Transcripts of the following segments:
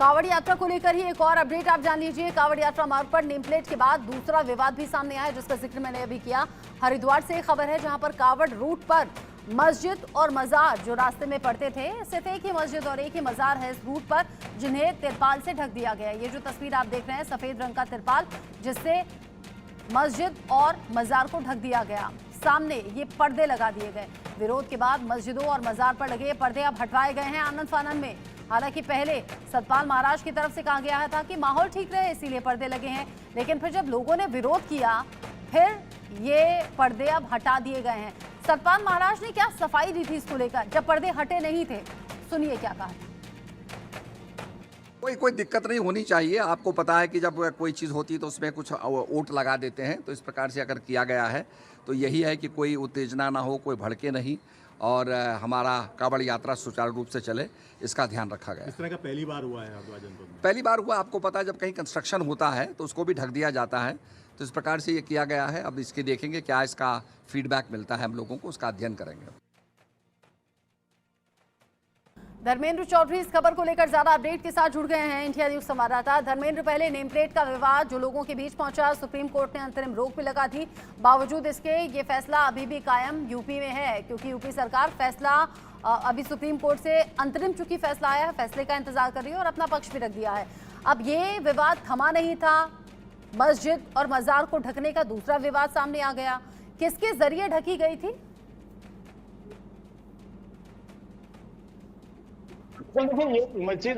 कांवड़ यात्रा को लेकर ही एक और अपडेट आप जान लीजिए। कांवड़ यात्रा मार्ग पर नेम प्लेट के बाद दूसरा विवाद भी सामने आया, जिसका जिक्र मैंने अभी किया। हरिद्वार से एक खबर है, जहां पर कांवड़ रूट पर मस्जिद और मजार जो रास्ते में पड़ते थे, सिर्फ एक ही मस्जिद और एक ही मजार है इस रूट पर, जिन्हें तिरपाल से ढक दिया गया। ये जो तस्वीर आप देख रहे हैं, सफेद रंग का तिरपाल जिससे मस्जिद और मजार को ढक दिया गया। सामने ये पर्दे लगा दिए गए। विरोध के बाद मस्जिदों और मजार पर लगे पर्दे अब हटवाए गए हैं आनंद फानन में। हालांकि पहले सतपाल महाराज की तरफ से कहा गया था कि माहौल ठीक रहे इसीलिए पर्दे लगे हैं, लेकिन फिर जब लोगों ने विरोध किया फिर ये पर्दे अब हटा दिए गए हैं। सतपाल महाराज ने क्या सफाई दी थी इसको लेकर जब पर्दे हटे नहीं थे, सुनिए क्या कहा। कोई दिक्कत नहीं होनी चाहिए। आपको पता है कि जब कोई चीज़ होती है तो उसमें कुछ ओट लगा देते हैं, तो इस प्रकार से अगर किया गया है तो यही है कि कोई उत्तेजना ना हो, कोई भड़के नहीं, और हमारा कांवड़ यात्रा सुचारू रूप से चले, इसका ध्यान रखा गया। इस तरह का पहली बार हुआ है हरिद्वार जनपद में? पहली बार हुआ। आपको पता है जब कहीं कंस्ट्रक्शन होता है तो उसको भी ढक दिया जाता है, तो इस प्रकार से ये किया गया है। अब इसके देखेंगे क्या इसका फीडबैक मिलता है हम लोगों को, उसका अध्ययन करेंगे। धर्मेंद्र चौधरी इस खबर को लेकर ज्यादा अपडेट के साथ जुड़ गए हैं इंडिया न्यूज संवाददाता धर्मेंद्र। पहले नेम प्लेट का विवाद जो लोगों के बीच पहुंचा, सुप्रीम कोर्ट ने अंतरिम रोक भी लगा थी, बावजूद इसके ये फैसला अभी भी कायम यूपी में है, क्योंकि यूपी सरकार फैसला अभी सुप्रीम कोर्ट से अंतरिम चूंकि फैसला आया है, फैसले का इंतजार कर रही है और अपना पक्ष भी रख दिया है। अब ये विवाद थमा नहीं था, मस्जिद और मजार को ढकने का दूसरा विवाद सामने आ गया। किसके जरिए ढकी गई थी? देखिए, ये मस्जिद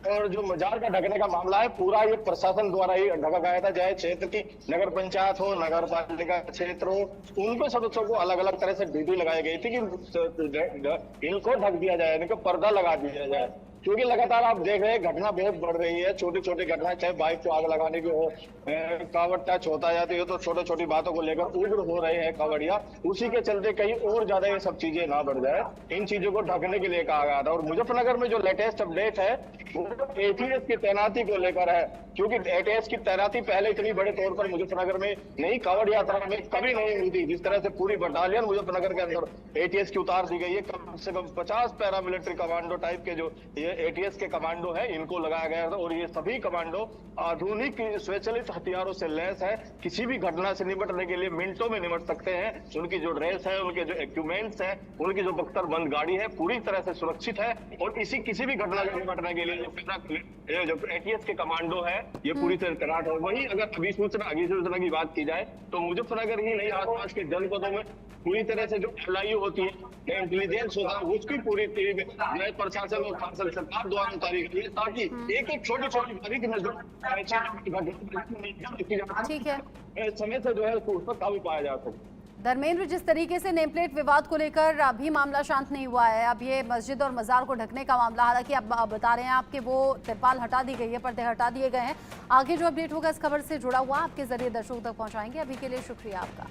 और जो मजार का ढकने का मामला है, पूरा ये प्रशासन द्वारा ही ढका गया था। चाहे क्षेत्र की नगर पंचायत हो, नगर पालिका क्षेत्र हो, उनके सदस्यों को अलग अलग तरह से ड्यूटी लगाई गई थी कि इनको ढक दिया जाए, इनको पर्दा लगा दिया जाए। क्योंकि लगातार आप देख रहे हैं घटना बहुत बढ़ रही है, छोटी छोटी घटनाएं, चाहे बाइक को आग लगाने की हो, कांवड़ टच होता जाती है, तो छोटी छोटी बातों को लेकर उग्र हो रहे हैं कांवड़िया। उसी के चलते कहीं और ज्यादा ये सब चीजें ना बढ़ जाए, इन चीजों को ढकने के लिए कहा गया था। और मुजफ्फरनगर में जो लेटेस्ट अपडेट है वो एटीएस की तैनाती को लेकर है, क्योंकि एटीएस की तैनाती पहले इतनी बड़े तौर पर मुजफ्फरनगर में नहीं, कांवड़ यात्रा में कभी नहीं हुई थी। जिस तरह से पूरी बटालियन मुजफ्फरनगर के अंदर एटीएस की उतार दी गई है, कम से कम 50 पैरामिलिट्री कमांडो टाइप के जो ये एटीएस के कमांडो है, इनको लगाया गया था। और ये सभी कमांडो आधुनिक स्वचालित हथियारों से लैस है, किसी भी घटना से निपटने के लिए मिनटों में निपट सकते हैं। उनकी जो ड्रेस है, उनके जो इक्विपमेंट्स है, उनकी जो बख्तरबंद गाड़ी है, पूरी तरह से सुरक्षित है। और किसी भी घटना से निपटने के लिए जो एटीएस के कमांडो है, ये पूरी तरह तैनात है। वहीं अगर अभिसूचना की बात की जाए तो मुजफ्फरनगर ही नहीं, आसपास के जनपदों में पूरी तरह से जो एलआईयू होती है, इंटेलिजेंस होता है, उसकी पूरी प्रशासन और शासन सरकार द्वारा उतारी गई है, ताकि एक एक छोटी छोटी बारीक नजर ठीक है, समय से जो है उस पर काबू पाया जा सके। धर्मेंद्र, जिस तरीके से नेम प्लेट विवाद को लेकर अभी मामला शांत नहीं हुआ है, अब ये मस्जिद और मजार को ढकने का मामला, हालांकि आप बता रहे हैं आपके वो तिरपाल हटा दी गई है, पर्दे हटा दिए गए हैं। आगे जो अपडेट होगा इस खबर से जुड़ा हुआ आपके जरिए दर्शकों तक पहुंचाएंगे। अभी के लिए शुक्रिया आपका।